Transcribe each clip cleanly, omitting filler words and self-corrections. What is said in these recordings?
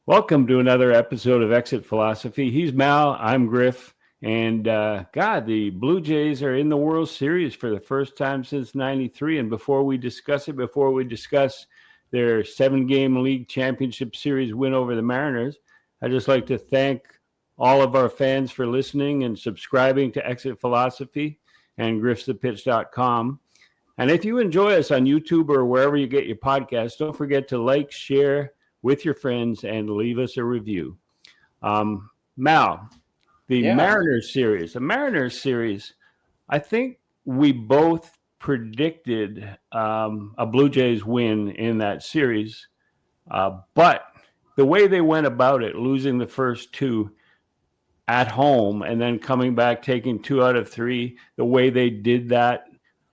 Welcome to another episode of Exit Philosophy. He's Mal, I'm Griff, and the Blue Jays are in the World Series for the first time since '93. And before we discuss their 7-game league championship series win over the Mariners, I'd just like to thank all of our fans for listening and subscribing to Exit Philosophy and griffsthepitch.com. And if you enjoy us on YouTube or wherever you get your podcasts, don't forget to like, share with your friends, and leave us a review. Mal, the Mariners series, I think we both predicted a Blue Jays win in that series, but the way they went about it, losing the first two at home and then coming back, taking 2 out of 3, the way they did that,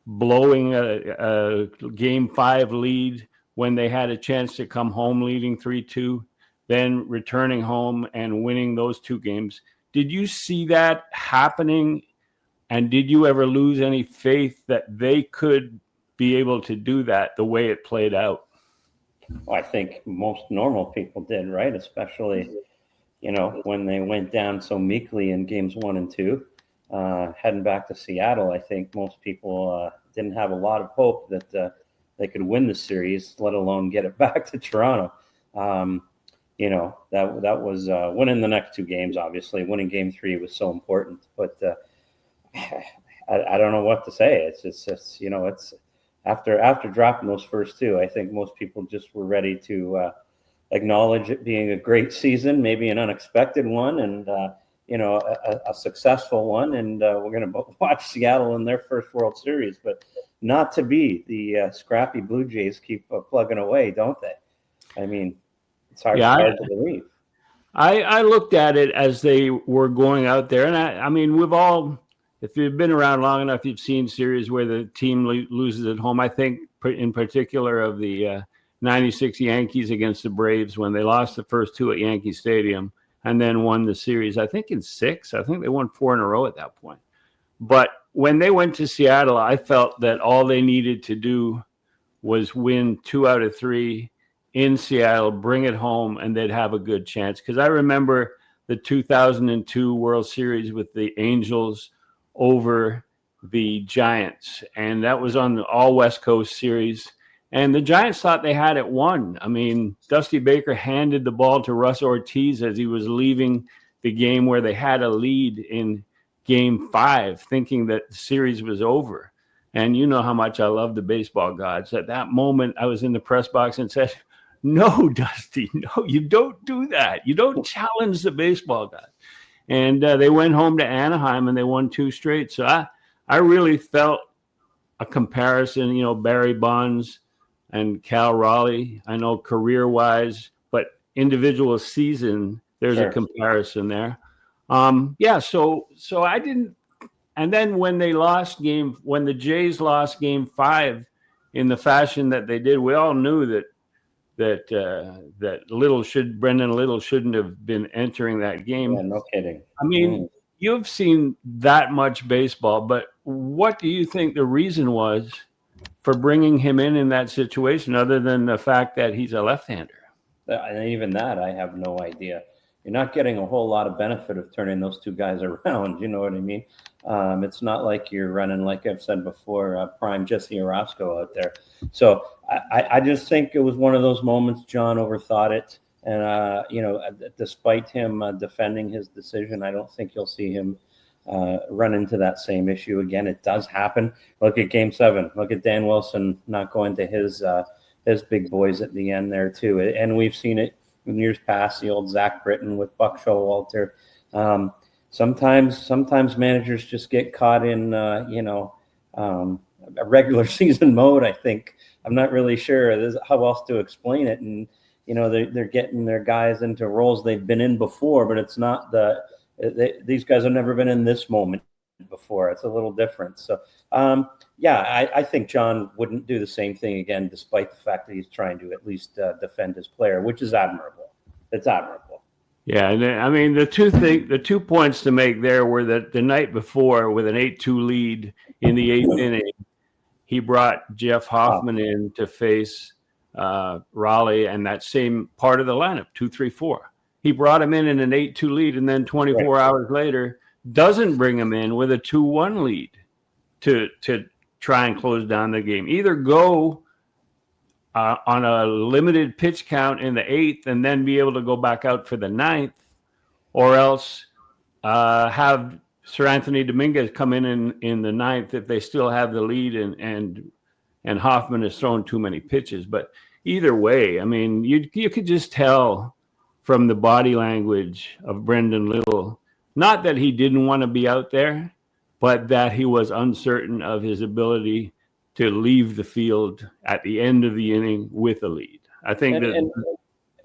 blowing a Game 5 lead when they had a chance to come home leading 3-2, then returning home and winning those 2 games. Did you see that happening? And did you ever lose any faith that they could be able to do that the way it played out? Well, I think most normal people did, right? Especially, when they went down so meekly in games 1 and 2, heading back to Seattle. I think most people didn't have a lot of hope that they could win the series, let alone get it back to Toronto. That was winning the next 2 games. Obviously, winning Game 3 was so important. But I don't know what to say. It's after dropping those first 2, I think most people just were ready to acknowledge it being a great season, maybe an unexpected one, and a successful one. And we're going to watch Seattle in their first World Series, but not to be. The scrappy Blue Jays keep plugging away, don't they? I mean, it's hard to believe. I looked at it as they were going out there, and I mean, if you've been around long enough, you've seen series where the team loses at home. I think in particular of the 96 Yankees against the Braves when they lost the first 2 at Yankee Stadium and then won the series, I think in 6. I think they won 4 in a row at that point. But when they went to Seattle, I felt that all they needed to do was win 2 out of 3 in Seattle, bring it home, and they'd have a good chance. Because I remember the 2002 World Series with the Angels over the Giants, and that was on the all West Coast series. And the Giants thought they had it won. I mean, Dusty Baker handed the ball to Russ Ortiz as he was leaving the game where they had a lead in Game 5, thinking that the series was over. And you know how much I love the baseball gods. At that moment, I was in the press box and said, no, Dusty, no, you don't do that. You don't challenge the baseball gods. And they went home to Anaheim and they won 2 straight. So I really felt a comparison, Barry Bonds and Cal Raleigh. I know career-wise, but individual season, there's a comparison there. So I didn't. And then when the Jays lost Game 5 in the fashion that they did, we all knew that Brendan Little shouldn't have been entering that game. Yeah, no kidding. I mean, you've seen that much baseball, but what do you think the reason was for bringing him in that situation, other than the fact that he's a left-hander? And even that, I have no idea. You're not getting a whole lot of benefit of turning those 2 guys around. You know what I mean? It's not like you're running, like I've said before, prime Jesse Orosco out there. So I just think it was one of those moments John overthought it. And, despite him defending his decision, I don't think you'll see him run into that same issue again. It does happen. Look at Game 7. Look at Dan Wilson not going to his big boys at the end there, too. And we've seen it in years past, the old Zach Britton with Buck Showalter. Sometimes managers just get caught in, a regular season mode, I think. I'm not really sure how else to explain it. And, they're getting their guys into roles they've been in before, but it's not these guys have never been in this moment before. It's a little different. So, I think John wouldn't do the same thing again, despite the fact that he's trying to at least defend his player, which is admirable. It's admirable. Yeah, and I mean, the 2 points to make there were that the night before, with an 8-2 lead in the 8th inning, he brought Jeff Hoffman in to face Raleigh and that same part of the lineup, 2-3-4. He brought him in an 8-2 lead, and then 24 hours later doesn't bring him in with a 2-1 lead to try and close down the game. Either go on a limited pitch count in the 8th and then be able to go back out for the 9th, or else have Sir Anthony Dominguez come in the 9th if they still have the lead and Hoffman has thrown too many pitches. But either way, I mean, you could just tell from the body language of Brendan Little, not that he didn't want to be out there, but that he was uncertain of his ability to leave the field at the end of the inning with a lead. I think and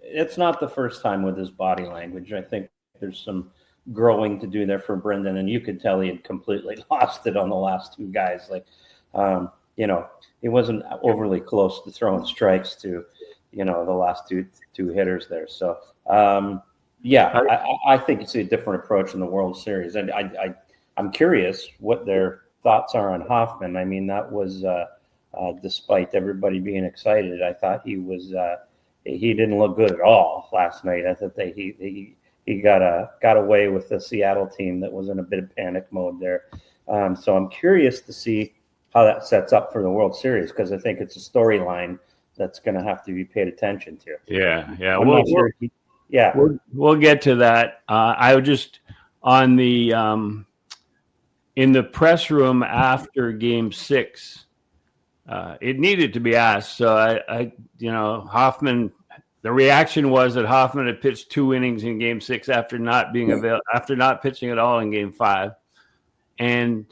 it's not the first time with his body language. I think there's some growing to do there for Brendan, and you could tell he had completely lost it on the last two guys. Like, he wasn't overly close to throwing strikes to, the last two hitters there. So, I think it's a different approach in the World Series. And I'm curious what their thoughts are on Hoffman. I mean, that was despite everybody being excited, I thought he didn't look good at all last night. I thought that he got away with the Seattle team that was in a bit of panic mode there. So I'm curious to see how that sets up for the World Series, because I think it's a storyline that's going to have to be paid attention to. Yeah. We'll get to that. I would just on the in the press room after Game 6, it needed to be asked. So I Hoffman. The reaction was that Hoffman had pitched 2 innings in Game 6 after not pitching at all in Game 5, and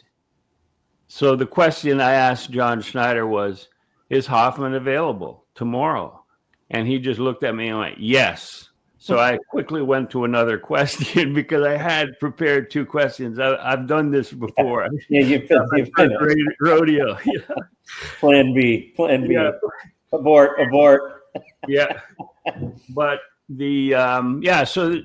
so the question I asked John Schneider was, "Is Hoffman available tomorrow?" And he just looked at me and went, "Yes." So I quickly went to another question because I had prepared 2 questions. I've done this before. Yeah, you've been rodeo. Yeah. Plan B. Yeah. Abort. Yeah. But so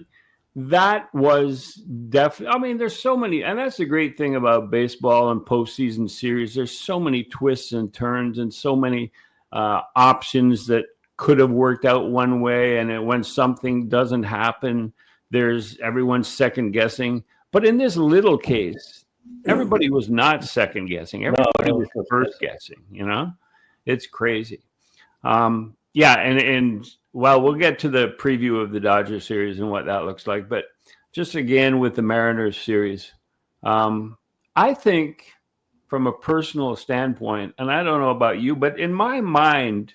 that was definitely, I mean, there's so many, and that's the great thing about baseball and postseason series. There's so many twists and turns and so many options that could have worked out one way. And when something doesn't happen, everyone's second guessing. But in this little case, everybody was not second guessing. Everybody was first guessing, It's crazy. Well, we'll get to the preview of the Dodgers series and what that looks like. But just again with the Mariners series, I think from a personal standpoint, and I don't know about you, but in my mind,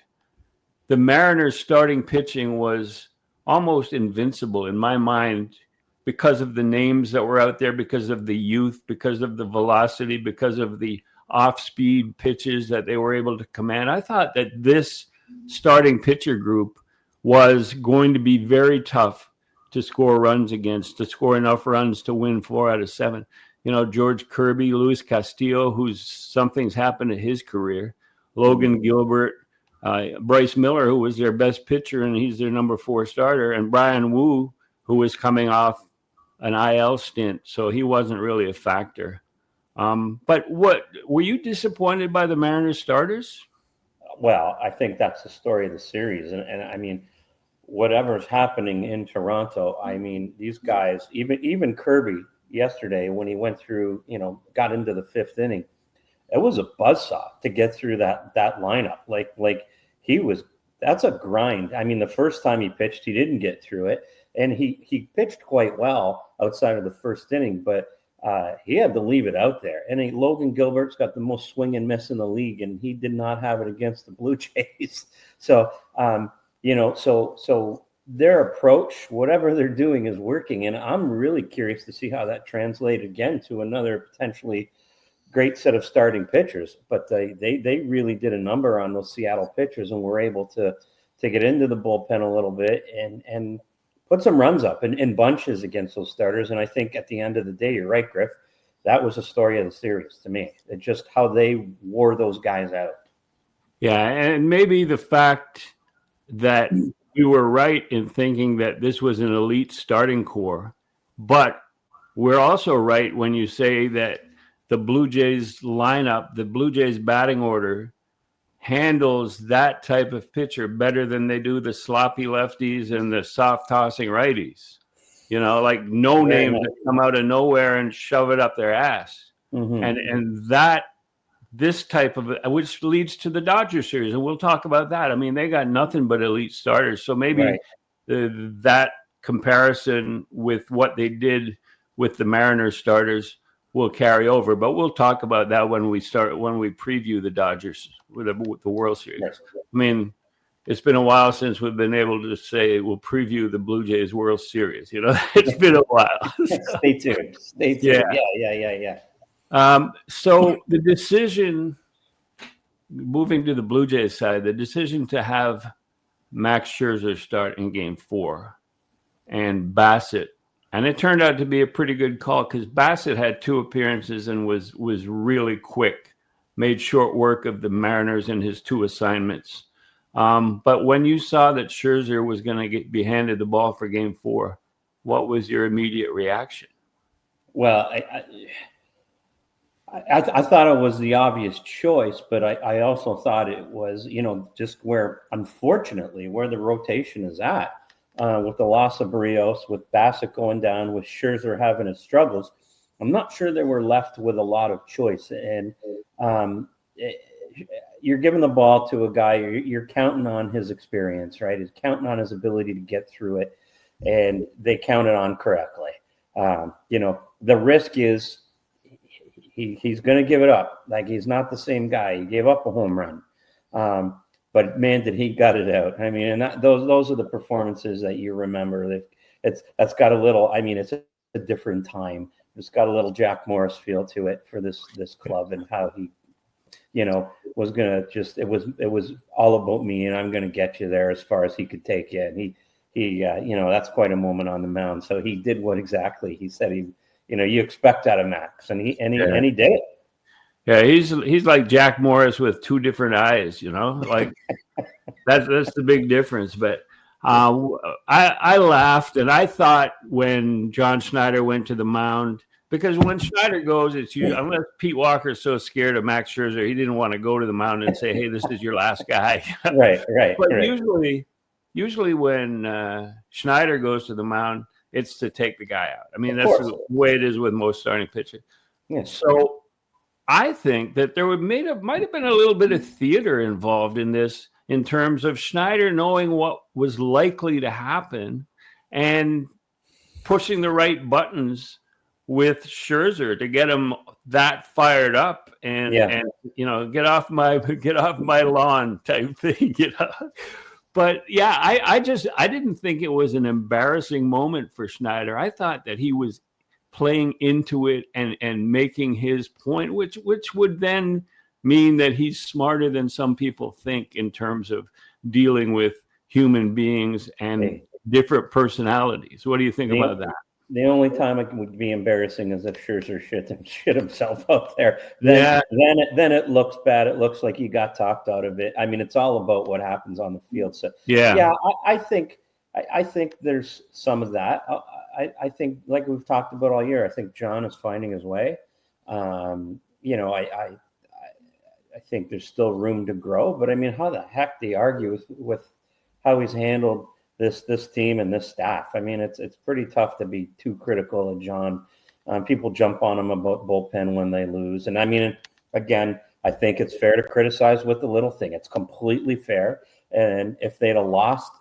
the Mariners starting pitching was almost invincible in my mind because of the names that were out there, because of the youth, because of the velocity, because of the off-speed pitches that they were able to command. I thought that this starting pitcher group was going to be very tough to score runs against, to score enough runs to win 4 out of 7. George Kirby, Luis Castillo, something's happened to his career, Logan Gilbert, Bryce Miller, who was their best pitcher and he's their number 4 starter, and Brian Wu, who was coming off an IL stint, so he wasn't really a factor. But were you disappointed by the Mariners starters? Well, I think that's the story of the series. And I mean, whatever's happening in Toronto, I mean, these guys, even Kirby yesterday, when he went through, got into the 5th inning, it was a buzzsaw to get through that lineup. Like that's a grind. I mean, the first time he pitched, he didn't get through it. And he pitched quite well outside of the 1st inning, but he had to leave it out there. And Logan Gilbert's got the most swing and miss in the league, and he did not have it against the Blue Jays. So, so their approach, whatever they're doing, is working. And I'm really curious to see how that translates again to another potentially great set of starting pitchers. But they really did a number on those Seattle pitchers and were able to get into the bullpen a little bit and put some runs up in bunches against those starters. And I think at the end of the day, you're right, Griff, that was the story of the series to me. It's just how they wore those guys out. Yeah, and maybe the fact that we were right in thinking that this was an elite starting core, but we're also right when you say that the Blue Jays lineup, the Blue Jays batting order, handles that type of pitcher better than they do the sloppy lefties and the soft tossing righties. Like no names that come out of nowhere and shove it up their ass. Mm-hmm. And that this type of, which leads to the Dodgers series, and we'll talk about that. I mean, they got nothing but elite starters, so maybe that comparison with what they did with the Mariners starters will carry over. But we'll talk about that when we preview the Dodgers with the World Series. Yes. I mean, it's been a while since we've been able to say we'll preview the Blue Jays World Series. It's been a while. Stay tuned. Yeah. So the decision, moving to the Blue Jays side, the decision to have Max Scherzer start in Game 4 and Bassett, and it turned out to be a pretty good call because Bassett had 2 appearances and was really quick, made short work of the Mariners in his 2 assignments. But when you saw that Scherzer was going to be handed the ball for Game 4, what was your immediate reaction? Well, I thought it was the obvious choice, but I also thought it was, just unfortunately, where the rotation is at with the loss of Barrios, with Bassett going down, with Scherzer having his struggles. I'm not sure they were left with a lot of choice. And you're giving the ball to a guy, you're counting on his experience, right? He's counting on his ability to get through it, and they counted on correctly. The risk is he's going to give it up. Like, he's not the same guy. He gave up a home run. But man, did he gut it out. I mean, and those are the performances that you remember. That's got a little, it's a different time. It's got a little Jack Morris feel to it for this club, and how he, was going to just, it was all about me, and I'm going to get you there as far as he could take you. And he that's quite a moment on the mound. So he did what exactly he said you expect out of Max, and he did it. Yeah, he's like Jack Morris with 2 different eyes, like that's the big difference. But I laughed, and I thought when John Schneider went to the mound, because when Schneider goes, it's usually, unless Pete Walker's so scared of Max Scherzer, he didn't want to go to the mound and say, "Hey, this is your last guy." Right. But usually when Schneider goes to the mound, it's to take the guy out. I mean, that's the way it is with most starting pitchers. Yeah. So I think that there might have been a little bit of theater involved in this, in terms of Schneider knowing what was likely to happen and pushing the right buttons with Scherzer to get him that fired up and get off my lawn type thing. But yeah, I didn't think it was an embarrassing moment for Schneider. I thought that he was playing into it and making his point, which would then mean that he's smarter than some people think in terms of dealing with human beings and different personalities. What do you think about that? The only time it would be embarrassing is if Scherzer shit himself up there. Then it looks bad. It looks like you got talked out of it. I mean, it's all about what happens on the field. So I think there's some of that. I think, like we've talked about all year, I think John is finding his way. I think there's still room to grow, but I mean, how the heck do you argue with how he's handled this team and this staff? I mean, it's pretty tough to be too critical of John. People jump on him about bullpen when they lose. And I mean, again, I think it's fair to criticize with the little thing. It's completely fair. And if they'd have lost,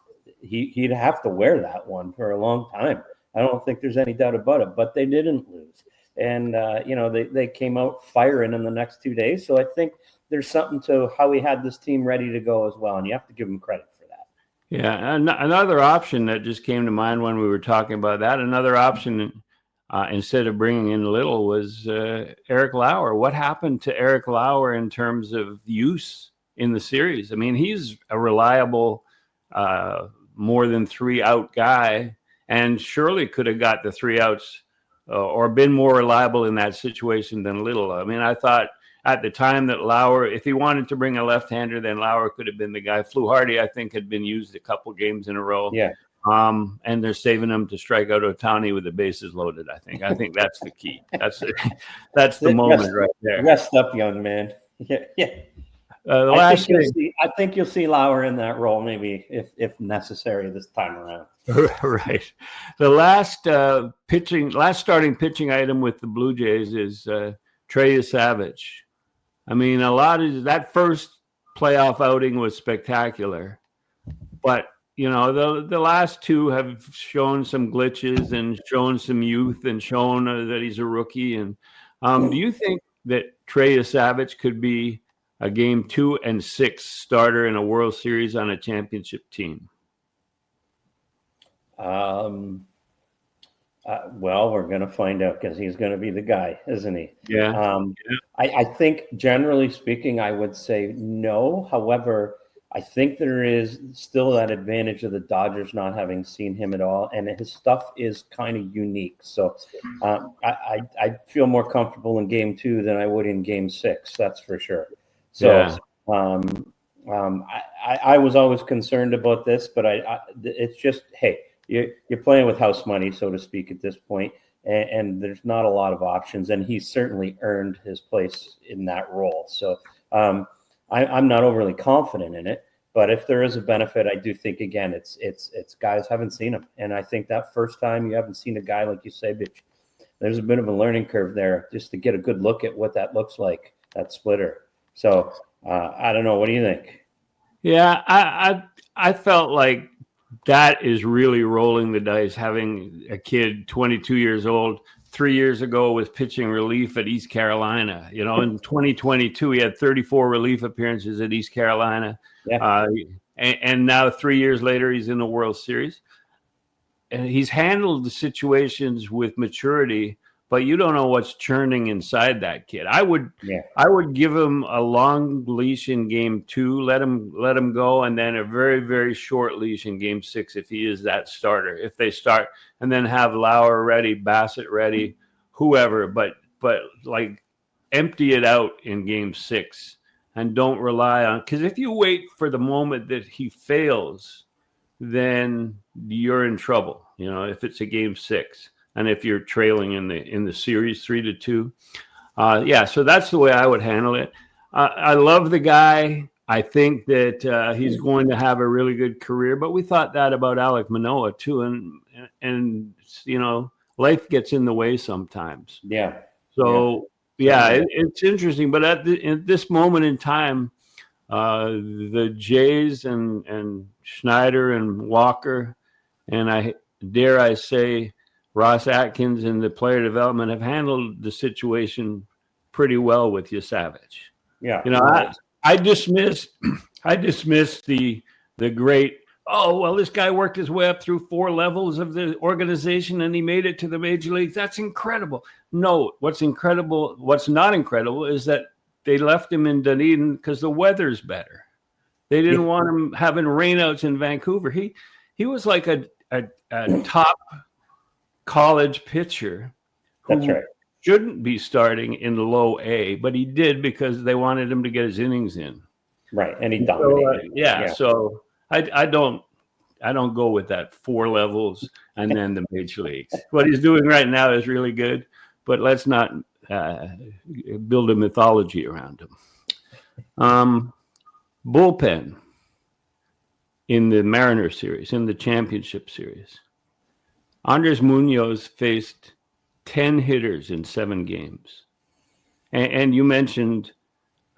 he'd have to wear that one for a long time. I don't think there's any doubt about it, but they didn't lose. And, they came out firing in the next 2 days. So I think there's something to how he had this team ready to go as well. And you have to give him credit for that. Yeah. Another option that just came to mind when we were talking about that, another option instead of bringing in Little was Eric Lauer. What happened to Eric Lauer in terms of use in the series? I mean, he's a reliable, more than 3 out guy, and surely could have got the 3 outs or been more reliable in that situation than Little. I mean, I thought at the time that Lauer, if he wanted to bring a left-hander, then Lauer could have been the guy. Fluharty, I think, had been used a couple games in a row. Yeah. And they're saving him to strike out Ohtani with the bases loaded. I think that's the key. That's the moment right there. Rest up, young man. Yeah. The last thing, I think you'll see Lauer in that role, maybe if necessary this time around. right. The last starting pitching item with the Blue Jays is Trey Yesavage. I mean, a lot of that first playoff outing was spectacular, but the last two have shown some glitches and shown some youth and shown that he's a rookie. And do you think that Trey Yesavage could be a game 2 and 6 starter in a World Series on a championship team? Well, we're going to find out because he's going to be the guy, isn't he? Yeah. I think generally speaking, I would say no. However, I think there is still that advantage of the Dodgers not having seen him at all, and his stuff is kind of unique. So I feel more comfortable in game 2 than I would in game 6. That's for sure. So I was always concerned about this, but it's just, hey, you're playing with house money, so to speak, at this point, and there's not a lot of options, and he's certainly earned his place in that role. So I'm not overly confident in it, but if there is a benefit, I do think, again, it's guys haven't seen him, and I think that first time you haven't seen a guy like Yesavage, there's a bit of a learning curve there just to get a good look at what that looks like, that splitter. So I don't know. What do you think? Yeah, I felt like that is really rolling the dice, having a kid 22 years old 3 years ago was pitching relief at East Carolina. In 2022, he had 34 relief appearances at East Carolina. Yeah. And now 3 years later, he's in the World Series. And he's handled the situations with maturity, but you don't know what's churning inside that kid. I would give him a long leash in game 2, let him go, and then a very, very short leash in game 6 if he is that starter. If they start, and then have Lauer ready, Bassett ready, whoever, but like empty it out in game 6 and don't rely on, because if you wait for the moment that he fails, then you're in trouble. If it's a game 6. And if you're trailing in the series 3-2, so that's the way I would handle it. I love the guy. I think that he's going to have a really good career. But we thought that about Alek Manoah too, and life gets in the way sometimes. Yeah. So it's interesting. But at this moment in time, the Jays and Schneider and Walker, and I dare say, Ross Atkins and the player development have handled the situation pretty well with Yesavage. Yeah. I dismissed the great, this guy worked his way up through 4 levels of the organization and he made it to the major leagues. That's incredible. No, what's not incredible is that they left him in Dunedin because the weather's better. They didn't want him having rainouts in Vancouver. He was like a top college pitcher who shouldn't be starting in the low A, but he did because they wanted him to get his innings in. Right, and he dominated. So I don't go with that 4 levels and then the major leagues. What he's doing right now is really good, but let's not build a mythology around him. Bullpen in the Mariners series, in the championship series. Andres Munoz faced 10 hitters in 7 games. And you mentioned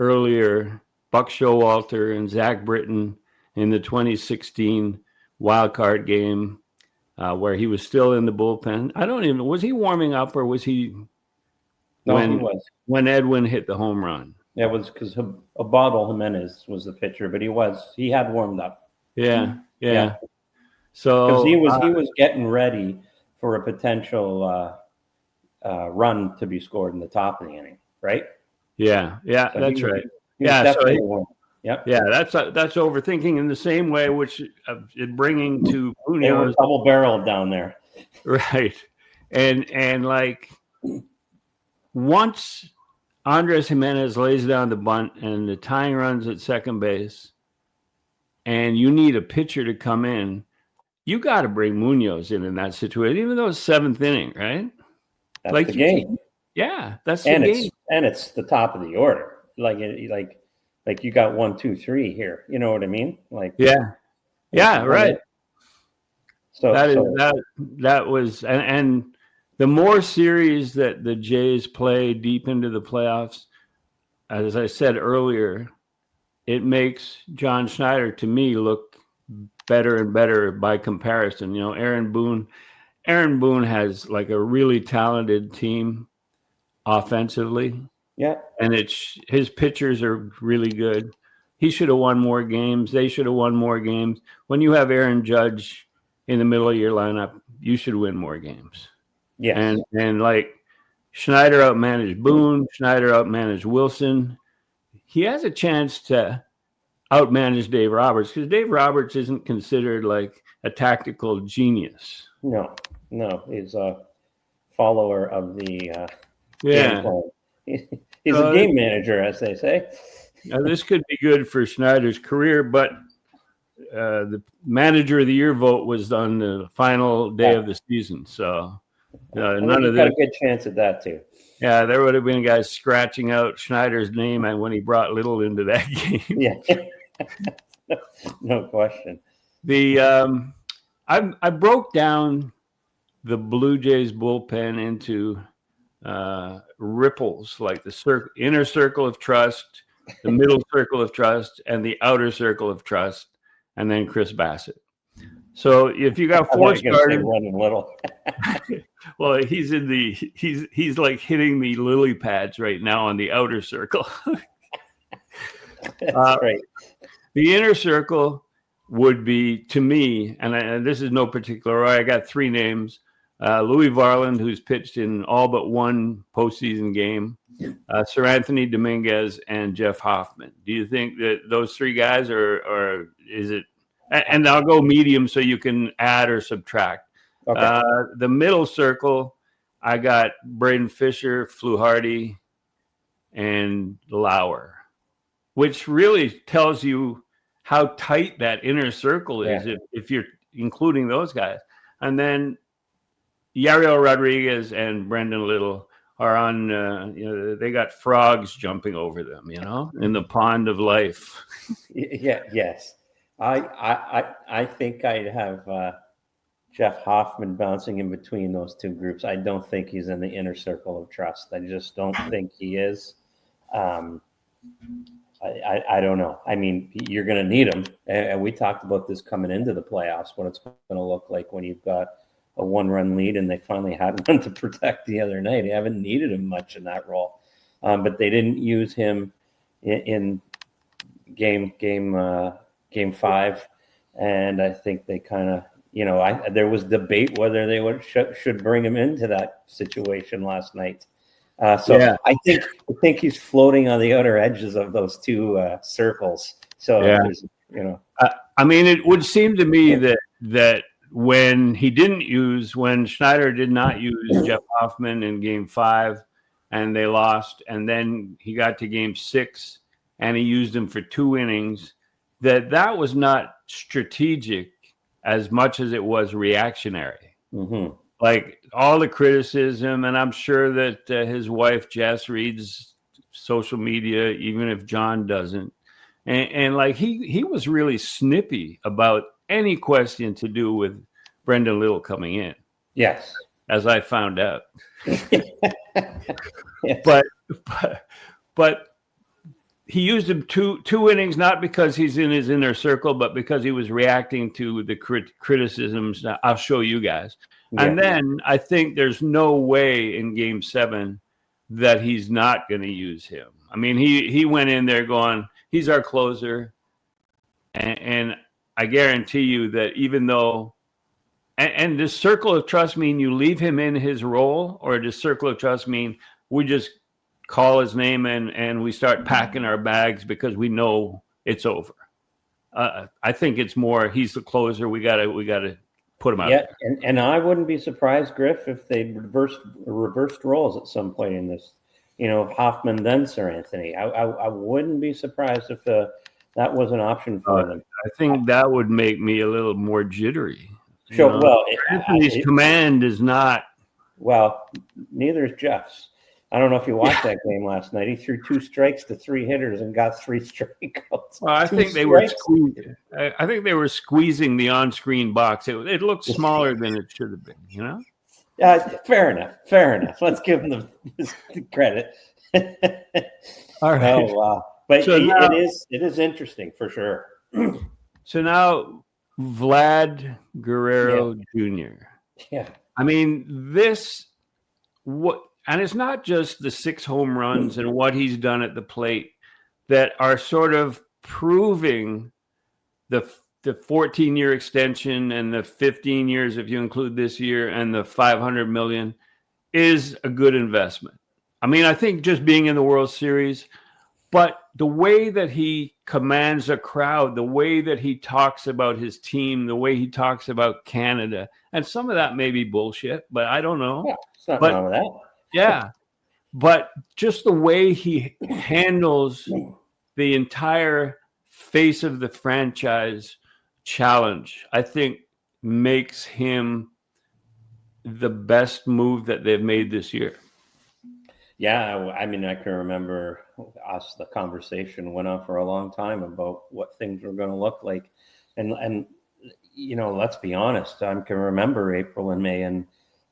earlier Buck Showalter and Zach Britton in the 2016 wild card game where he was still in the bullpen. I don't even, was he warming up or was he? No, he was. When Edwin hit the home run. Yeah, it was because Abadal Jimenez was the pitcher, but he had warmed up. Yeah. So because he was getting ready for a potential run to be scored in the top of the inning, right? Yeah, so that's right. That's overthinking in the same way, which it bringing to Munoz. They were double barreled down there, right? And like once Andres Jimenez lays down the bunt and the tying runs at second base, and you need a pitcher to come in. You got to bring Munoz in that situation, even though it's 7th inning, right? That's like the game. Yeah, that's the game. And it's the top of the order. Like like you got 1, 2, 3 here. You know what I mean? Like, yeah, right. So that was and the more series that the Jays play deep into the playoffs, as I said earlier, it makes John Schneider to me look better and better by comparison. You know, Aaron Boone has like a really talented team offensively. Yeah. And his pitchers are really good. He should have won more games. They should have won more games. When you have Aaron Judge in the middle of your lineup, you should win more games. Yes. And like Schneider outmanaged Boone, Schneider outmanaged Wilson. He has a chance to outmanage Dave Roberts because Dave Roberts isn't considered like a tactical genius. No, he's a follower of the yeah. game plan. He's a game manager, as they say. Now, this could be good for Schneider's career, but the manager of the year vote was on the final day of the season. So none of this. Got a good chance at that, too. Yeah, there would have been guys scratching out Schneider's name when he brought Little into that game. Yeah, no question. I broke down the Blue Jays bullpen into ripples, like the inner circle of trust, the middle circle of trust, and the outer circle of trust, and then Chris Bassett. So if you got 4 starters, running little. well, he's like hitting the lily pads right now on the outer circle. That's right. The inner circle would be, to me, and this is no particular order, I got 3 names. Louis Varland, who's pitched in all but one postseason game, Sir Anthony Dominguez, and Jeff Hoffman. Do you think that those 3 guys or is it? And I'll go medium so you can add or subtract. Okay. The middle circle, I got Braden Fisher, Fluharty, and Lauer, which really tells you how tight that inner circle is if you're including those guys. And then Yariel Rodriguez and Brendan Little are on, they got frogs jumping over them, in the pond of life. Yes. I think I'd have Jeff Hoffman bouncing in between those 2 groups. I don't think he's in the inner circle of trust. I just don't think he is. I don't know. I mean, you're going to need him. And we talked about this coming into the playoffs, what it's going to look like when you've got a 1-run lead, and they finally had one to protect the other night. They haven't needed him much in that role. But they didn't use him in game 5. And I think they kind of, there was debate whether they should bring him into that situation last night. I think he's floating on the outer edges of those 2 circles. So, I mean, it would seem to me that when Schneider did not use Jeff Hoffman in game 5 and they lost, and then he got to game 6 and he used him for 2 innings, that was not strategic as much as it was reactionary. Mm-hmm. Like all the criticism, and I'm sure that his wife Jess reads social media, even if John doesn't. And like he was really snippy about any question to do with Brendan Little coming in. Yes, as I found out. Yes. But he used him two innings, not because he's in his inner circle, but because he was reacting to the criticisms. I'll show you guys. Yeah. And then I think there's no way in game 7 that he's not going to use him. I mean, he went in there going, he's our closer. And I guarantee you that even though, and does circle of trust mean you leave him in his role, or does circle of trust mean we just call his name and we start packing our bags because we know it's over? I think it's more he's the closer. We gotta put him out there. And I wouldn't be surprised, Griff, if they reversed roles at some point in this. Hoffman then Sir Anthony. I wouldn't be surprised if that was an option for them. I think that would make me a little more jittery. Sure. Well, Anthony's command is not. Well, neither is Jeff's. I don't know if you watched that game last night. He threw 2 strikes to 3 hitters and got 3 strikeouts. Well, I think they were squeezing. I think they were squeezing the on-screen box. It looked smaller than it should have been. You know. Fair enough. Fair enough. Let's give him the credit. All right. Oh wow! But so now, it is interesting for sure. So now, Vlad Guerrero Jr. Yeah. I mean, and it's not just the 6 home runs and what he's done at the plate that are sort of proving the 14-year extension and the 15 years, if you include this year, and the $500 million is a good investment. I mean, I think just being in the World Series, but the way that he commands a crowd, the way that he talks about his team, the way he talks about Canada, and some of that may be bullshit, but I don't know. Yeah, it's not wrong with that. Yeah, but just the way he handles the entire face of the franchise challenge, I think makes him the best move that they've made this year. Yeah, I mean, I can remember the conversation went on for a long time about what things were going to look like. And you know, let's be honest, I can remember April and May and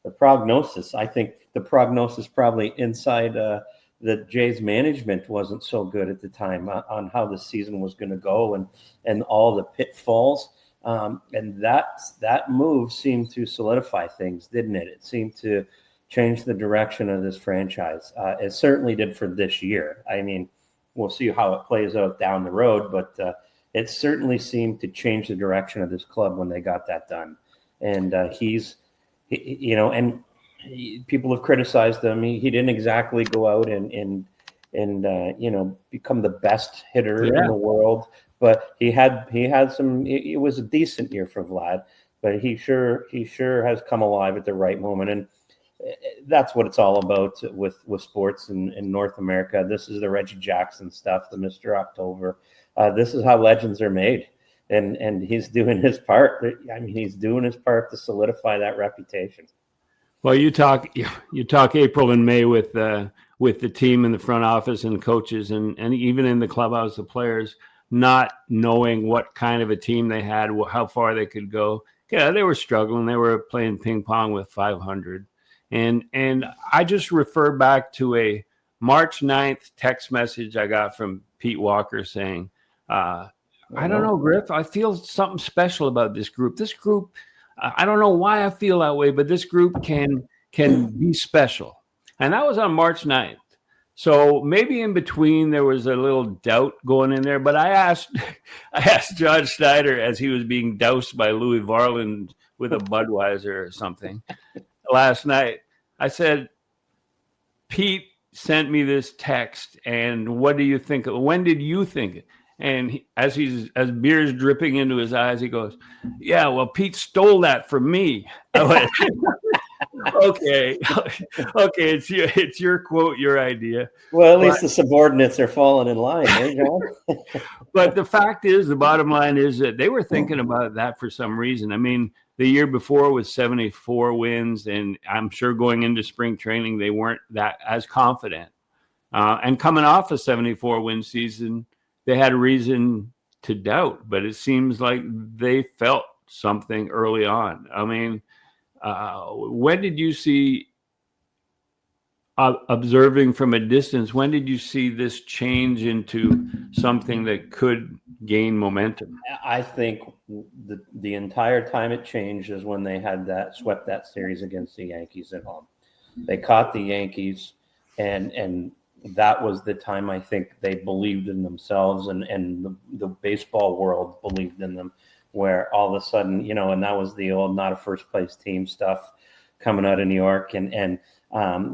the prognosis. I think the prognosis probably inside the Jays management wasn't so good at the time on how the season was going to go and all the pitfalls. And that move seemed to solidify things, didn't it? It seemed to change the direction of this franchise. It certainly did for this year. I mean, we'll see how it plays out down the road, but it certainly seemed to change the direction of this club when they got that done. And people have criticized him. He didn't exactly go out and become the best hitter in the world, but he had some. It was a decent year for Vlad, but he sure has come alive at the right moment, and that's what it's all about with sports in North America. This is the Reggie Jackson stuff, the Mr. October. This is how legends are made, and he's doing his part. I mean, he's doing his part to solidify that reputation. Well, you talk April and May with the team in the front office and coaches and even in the clubhouse, the players not knowing what kind of a team they had, how far they could go. Yeah, they were struggling. They were playing ping pong with 500. And I just refer back to a March 9th text message I got from Pete Walker saying, I don't know, Griff, I feel something special about this group. This group, I don't know why I feel that way, but this group can be special. And that was on March 9th. So maybe in between there was a little doubt going in there. But I asked John Schneider as he was being doused by Louis Varland with a Budweiser or something last night. I said, Pete sent me this text, and what do you think? When did you think it? And as beer's dripping into his eyes, he goes, "Yeah, well, Pete stole that from me." I went, okay, it's your quote, your idea. Well, at least the subordinates are falling in line, eh, John? But the fact is, the bottom line is that they were thinking about that for some reason. I mean, the year before was 74 wins, and I'm sure going into spring training they weren't that as confident. And coming off a 74-win season, they had a reason to doubt, but it seems like they felt something early on. I mean, when did you see, observing from a distance, when did you see this change into something that could gain momentum? I think the entire time it changed is when they had swept that series against the Yankees at home. They caught the Yankees, and that was the time I think they believed in themselves, and the baseball world believed in them, where all of a sudden, and that was the old not a first place team stuff coming out of New York, and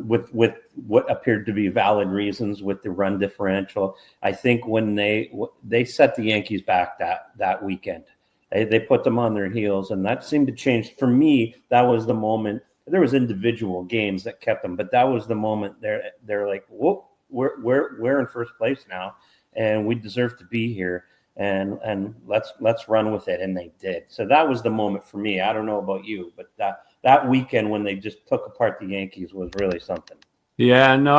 with what appeared to be valid reasons with the run differential. I think when they set the Yankees back that weekend, they put them on their heels, and that seemed to change. For me, that was the moment. There was individual games that kept them, but that was the moment they're like, whoop, we're in first place now, and we deserve to be here, and let's run with it, and they did. So that was the moment for me. I don't know about you, but that weekend when they just took apart the Yankees was really something. Yeah, no,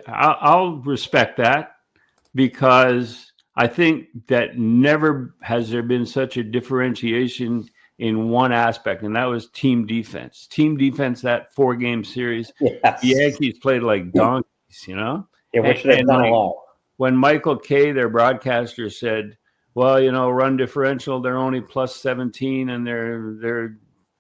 I'll respect that, because I think that never has there been such a differentiation in one aspect, and that was team defense. Team defense, that 4-game series, the Yes. Yankees played like donkeys, Yeah, which they've done a lot. When Michael Kay, their broadcaster, said, well, run differential, they're only plus 17 and they're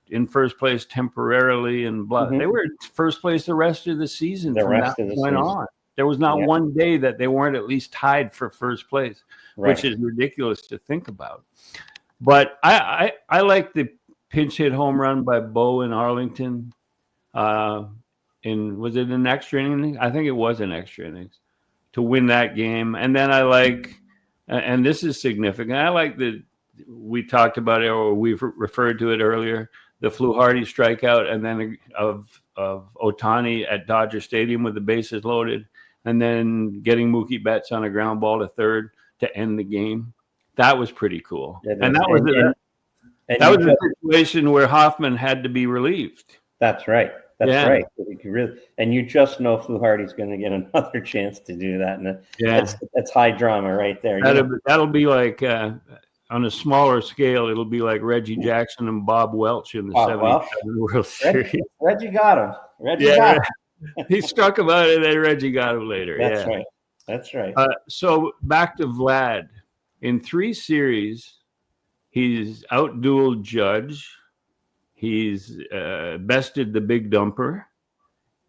in first place temporarily and blah. Mm-hmm. They were in first place the rest of the season The from rest that of the point season. on. There was not one day that they weren't at least tied for first place, which is ridiculous to think about. But I like the pinch hit home run by Bo in Arlington. Was it an extra inning? I think it was an extra innings to win that game. And then I like, and this is significant, I like we talked about it, or we've referred to it earlier, the Fluharty strikeout, and then of Ohtani at Dodger Stadium with the bases loaded, and then getting Mookie Betts on a ground ball to third to end the game. That was pretty cool. And that was a situation where Hoffman had to be relieved. That's right. That's right. And you just know Fluharty's going to get another chance to do that. And that's high drama right there. That'll be like, on a smaller scale, it'll be like Reggie Jackson and Bob Welch in the 77 World Series. Reggie got him. Got him. He struck him out, and then Reggie got him later. That's right. That's right. So back to Vlad. In 3 series, he's outdueled Judge. He's bested the big dumper.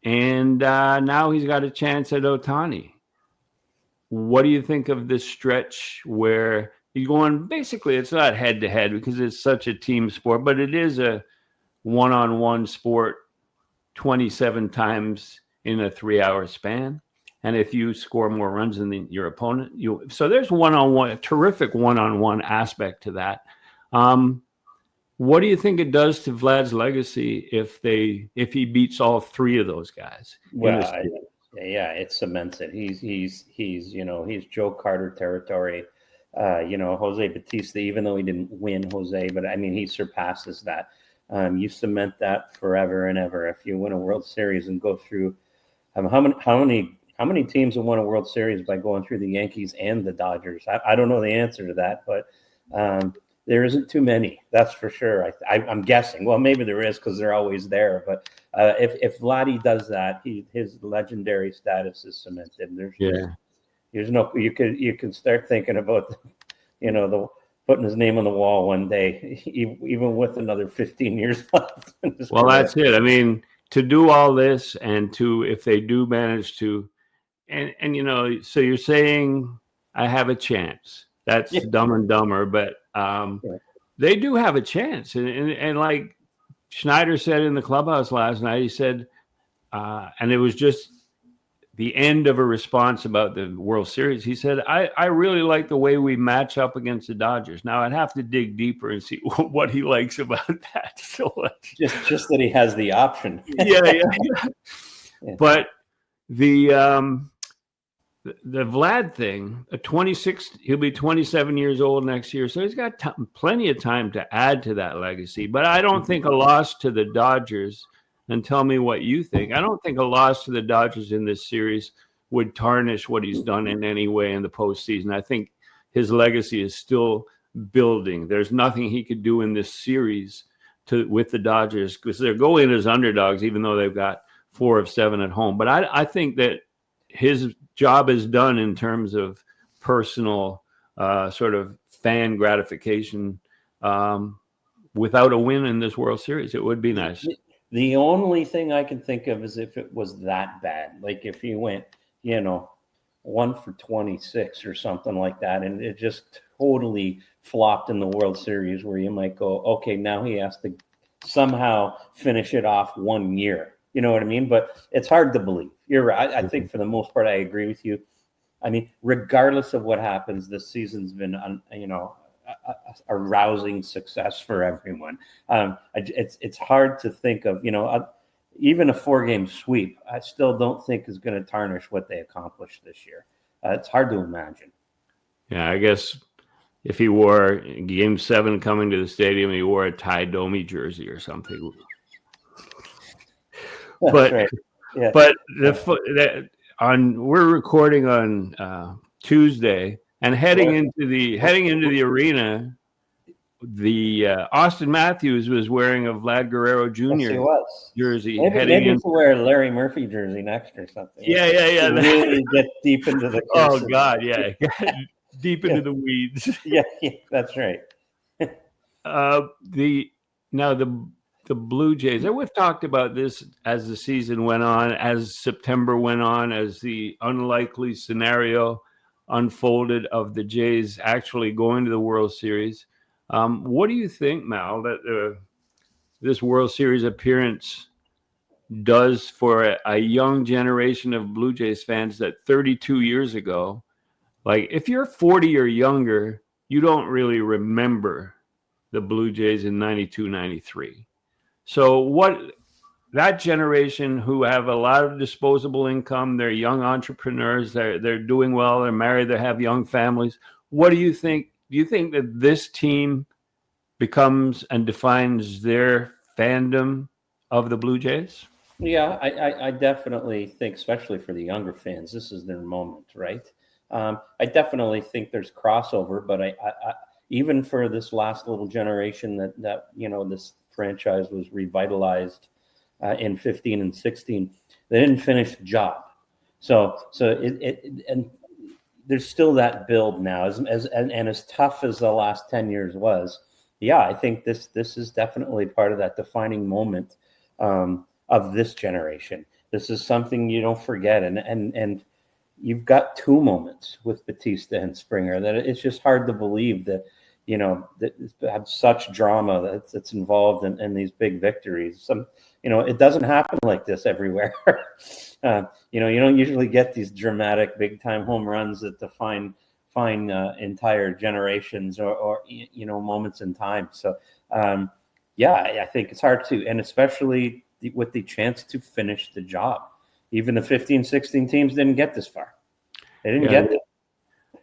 And now he's got a chance at Ohtani. What do you think of this stretch where he's going, basically, it's not head-to-head because it's such a team sport, but it is a one-on-one sport 27 times in a 3-hour span. And if you score more runs than your opponent, so there's a terrific one-on-one aspect to that. What do you think it does to Vlad's legacy if he beats all 3 of those guys? Well, it cements it. He's Joe Carter territory. Jose Bautista, even though he didn't win Jose, but I mean, he surpasses that. You cement that forever and ever. If you win a World Series and go through, how many teams have won a World Series by going through the Yankees and the Dodgers? I don't know the answer to that, but there isn't too many. That's for sure. I'm guessing. Well, maybe there is because they're always there. But if Vladdy does that, his legendary status is cemented. There's no. You can start thinking about, putting his name on the wall one day, even with another 15 years left. Well, that's it. I mean, to do all this, and if they do manage to, and so you're saying I have a chance. That's Dumb and Dumber, but they do have a chance. And like Schneider said in the clubhouse last night, he said, and it was just the end of a response about the World Series. He said, I really like the way we match up against the Dodgers. Now I'd have to dig deeper and see what he likes about that. So just that he has the option. Yeah. But the Vlad thing, he'll be 27 years old next year. So he's got plenty of time to add to that legacy. But I don't think a loss to the Dodgers, and tell me what you think, I don't think a loss to the Dodgers in this series would tarnish what he's done in any way in the postseason. I think his legacy is still building. There's nothing he could do in this series with the Dodgers, because they're going as underdogs, even though they've got 4 of 7 at home. But I think that his job is done in terms of personal sort of fan gratification. Without a win in this World Series, it would be nice. The only thing I can think of is if it was that bad, like if he went, 1 for 26 or something like that, and it just totally flopped in the World Series, where you might go, okay, now he has to somehow finish it off 1 year. You know what I mean? But it's hard to believe. You're right. I think for the most part, I agree with you. I mean, regardless of what happens, this season's been, a rousing success for everyone. It's hard to think of, even a 4-game sweep, I still don't think is going to tarnish what they accomplished this year. It's hard to imagine. Yeah, I guess if he wore Game 7 coming to the stadium, he wore a Ty Domi jersey or something. But right. Yeah. But we're recording on Tuesday, and heading into the arena, the Austin Matthews was wearing a Vlad Guerrero Jr. Yes, he was. jersey. Maybe to wear a Larry Murphy jersey next or something. Yeah. To really get deep into the Oh cursive. God, yeah, deep into the weeds. Yeah, that's right. The Blue Jays, and we've talked about this as the season went on, as September went on, as the unlikely scenario unfolded of the Jays actually going to the World Series. What do you think, Mal, that this World Series appearance does for a young generation of Blue Jays fans that 32 years ago, like if you're 40 or younger, you don't really remember the Blue Jays in 92, 93. So what that generation who have a lot of disposable income, they're young entrepreneurs, they're doing well, they're married, they have young families. What do you think? Do you think that this team becomes and defines their fandom of the Blue Jays? Yeah, I definitely think, especially for the younger fans, this is their moment, right? I definitely think there's crossover, but I even for this last little generation that this franchise was revitalized in 15 and 16, they didn't finish the job. So and there's still that build now, as tough as the last 10 years was. Yeah, I think this is definitely part of that defining moment of this generation. This is something you don't forget, and you've got two moments with Batista and Springer that it's just hard to believe that that have such drama that's involved in these big victories. It doesn't happen like this everywhere. You don't usually get these dramatic big time home runs that define entire generations or moments in time. So I think it's hard to, and especially with the chance to finish the job. Even the 15-16 teams didn't get this far. They didn't get it.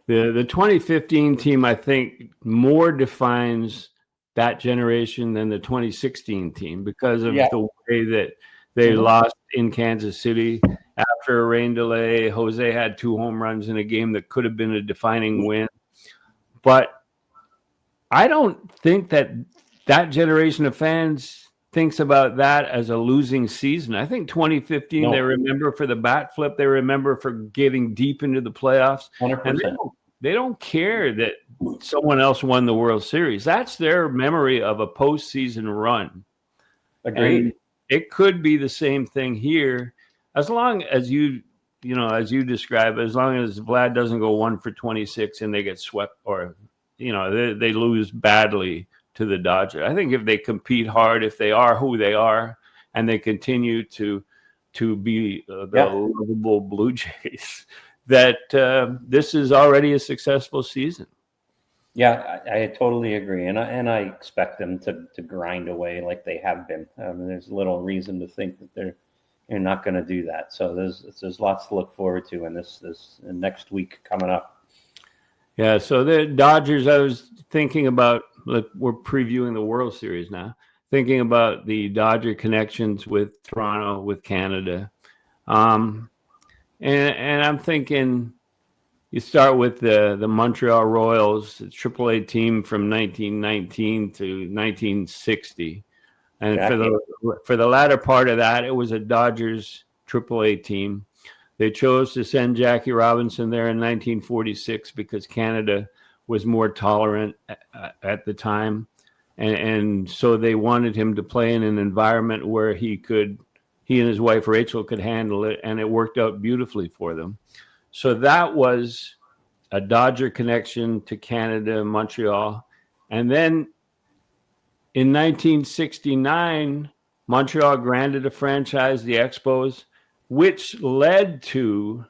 The 2015 team, I think, more defines that generation than the 2016 team because of the way that they lost in Kansas City after a rain delay. Jose had 2 home runs in a game that could have been a defining win. But I don't think that generation of fans thinks about that as a losing season. I think 2015, they remember for the bat flip. They remember for getting deep into the playoffs. 100%. And they don't care that someone else won the World Series. That's their memory of a postseason run. Agreed. And it could be the same thing here, as long as as you describe, as long as Vlad doesn't go 1 for 26 and they get swept, or they lose badly to the Dodgers. I think if they compete hard, if they are who they are, and they continue to be the lovable Blue Jays, that this is already a successful season. Yeah, I totally agree, and I expect them to grind away like they have been. There's little reason to think that they're not going to do that. So there's lots to look forward to in this next week coming up. Yeah, so the Dodgers, I was thinking about, we're previewing the World Series now, thinking about the Dodger connections with Toronto, with Canada. And I'm thinking you start with the Montreal Royals, the AAA team from 1919 to 1960. And for the latter part of that, it was a Dodgers AAA team. They chose to send Jackie Robinson there in 1946 because Canada was more tolerant at the time. And so they wanted him to play in an environment where he and his wife Rachel could handle it, and it worked out beautifully for them. So that was a Dodger connection to Canada, Montreal. And then in 1969, Montreal granted a franchise, the Expos, which led to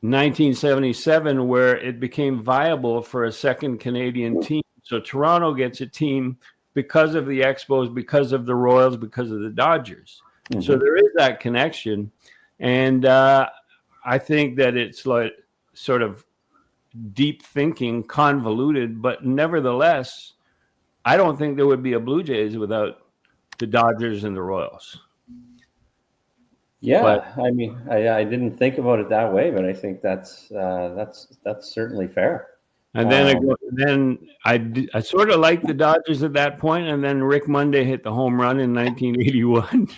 1977, where it became viable for a second Canadian team. So Toronto gets a team because of the Expos, because of the Royals, because of the Dodgers. Mm-hmm. So there is that connection. And I think that it's like sort of deep thinking, convoluted, but nevertheless, I don't think there would be a Blue Jays without the Dodgers and the Royals. Yeah, I mean, I didn't think about it that way, but I think that's certainly fair. And then I sort of liked the Dodgers at that point, and then Rick Monday hit the home run in 1981.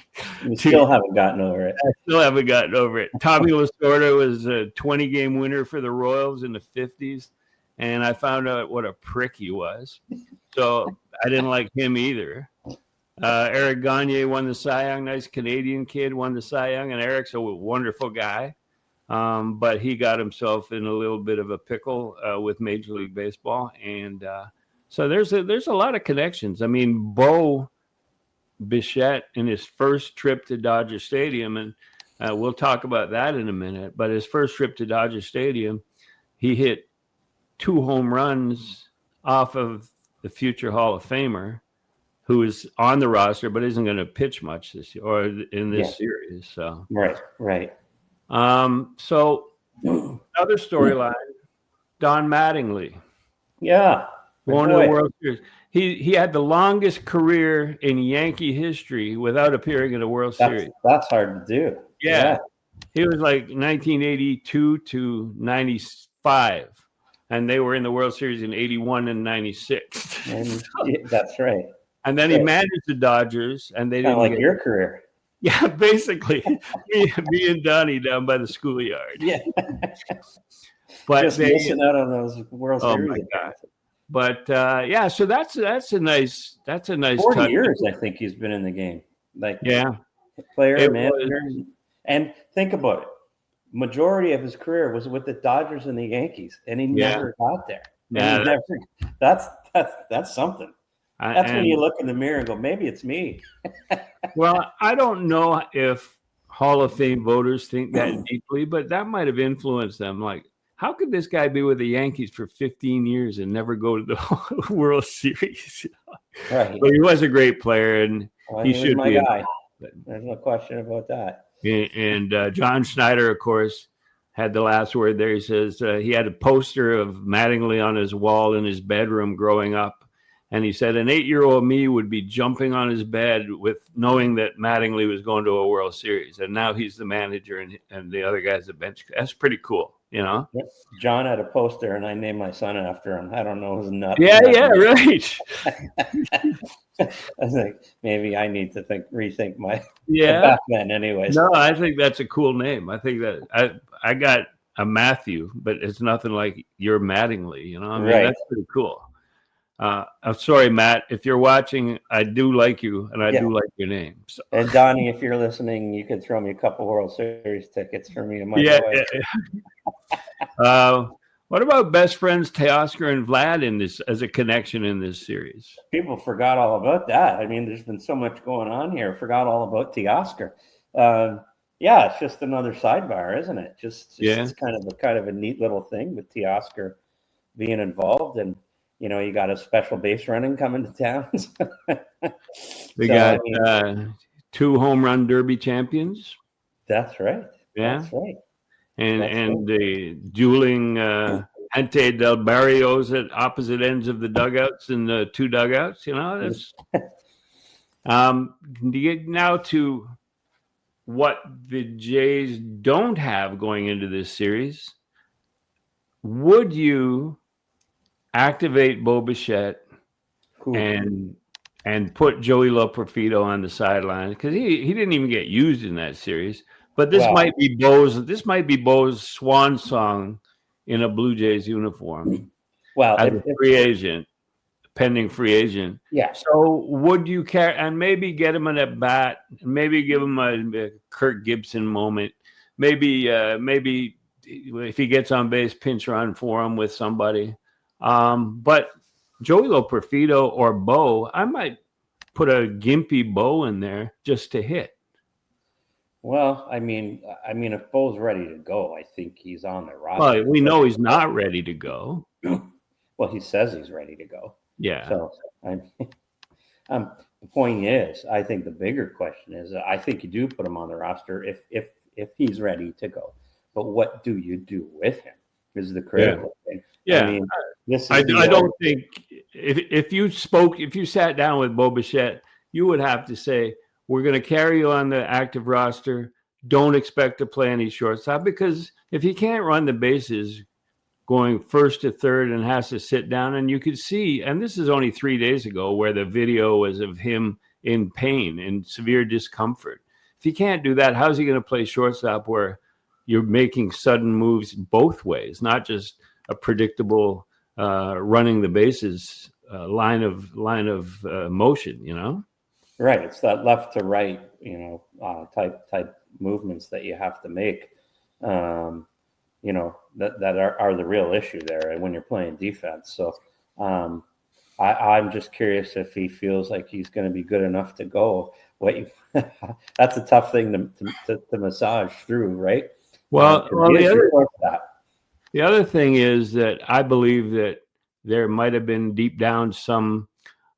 You still haven't gotten over it. I still haven't gotten over it. Tommy Lasorda was a 20-game winner for the Royals in the 50s, and I found out what a prick he was. So I didn't like him either. Eric Gagne won the Cy Young. Nice Canadian kid won the Cy Young, and Eric's a wonderful guy. But he got himself in a little bit of a pickle with Major League Baseball, and so there's a lot of connections. I mean, Bo Bichette in his first trip to Dodger Stadium, and we'll talk about that in a minute. But his first trip to Dodger Stadium, he hit 2 home runs off of the future Hall of Famer, who is on the roster but isn't going to pitch much this year or in this series. So right. So another storyline, Don Mattingly. Yeah. Going to the World Series. He had the longest career in Yankee history without appearing in a World Series. That's hard to do. Yeah. He was like 1982 to 95. And they were in the World Series in 81 and 96. That's right. And then he managed the Dodgers, and they didn't like your career. Yeah, basically, me and Donnie down by the schoolyard. Yeah, but just missing out on those World Series. Oh my God! But so that's a nice 40 years. I think he's been in the game. Player, manager, and think about it. Majority of his career was with the Dodgers and the Yankees, and he never got there. Yeah, that's something. That's when you look in the mirror and go, maybe it's me. Well, I don't know if Hall of Fame voters think that deeply, but that might have influenced them. Like, how could this guy be with the Yankees for 15 years and never go to the World Series? Right. But he was a great player, and he should be. Guy. There's no question about that. And John Schneider, of course, had the last word there. He says he had a poster of Mattingly on his wall in his bedroom growing up. And he said an 8-year-old me would be jumping on his bed with knowing that Mattingly was going to a World Series. And now he's the manager and the other guy's the bench. That's pretty cool, you know? Yep. John had a poster, and I named my son after him. I don't know his nut. Yeah, right. I think maybe I need to rethink my Batman anyways. No, I think that's a cool name. I think that I got a Matthew, but it's nothing like your Mattingly, you know? I mean, that's pretty cool. I'm sorry, Matt, if you're watching, I do like you, and I do like your name. So. And Donnie, if you're listening, you could throw me a couple World Series tickets for me and my wife. What about best friends Teoscar and Vlad in this as a connection in this series? People forgot all about that. I mean, there's been so much going on here. Forgot all about Teoscar. It's just another sidebar, isn't it? It's kind of a neat little thing with Teoscar being involved, and you got a special base running coming to town. We got 2 home run derby champions. That's right. Yeah, that's right. And the dueling Ante del Barrios at opposite ends of the dugouts and the 2 dugouts. That's to get now to what the Jays don't have going into this series. Would you activate Bo Bichette and put Joey Loperfido on the sideline? Because he didn't even get used in that series. But this might be Bo's swan song in a Blue Jays uniform. Well, as a free agent, pending free agent. Yeah. So would you care and maybe get him an at bat, maybe give him a Kirk Gibson moment, maybe if he gets on base, pinch run for him with somebody. But Joey Loperfido or Bo, I might put a gimpy Bo in there just to hit. Well, I mean, if Bo's ready to go, I think he's on the roster. Well, we know he's not ready to go. Well, he says he's ready to go. Yeah. So, the point is, I think the bigger question is, I think you do put him on the roster if he's ready to go. But what do you do with him is the critical thing. Yeah. I mean, I don't think if you sat down with Bo Bichette, you would have to say, we're going to carry you on the active roster. don't expect to play any shortstop, because if he can't run the bases going first to third and has to sit down, and you could see, and this is only 3 days ago where the video was of him in pain and severe discomfort. If he can't do that, how's he going to play shortstop where you're making sudden moves both ways, not just a predictable running the bases line of motion, you know? Right. It's that left to right, type movements that you have to make, that are the real issue there when you're playing defense. So I'm just curious if he feels like he's going to be good enough to go. That's a tough thing to massage through, right? Well, the other thing is that I believe that there might have been deep down some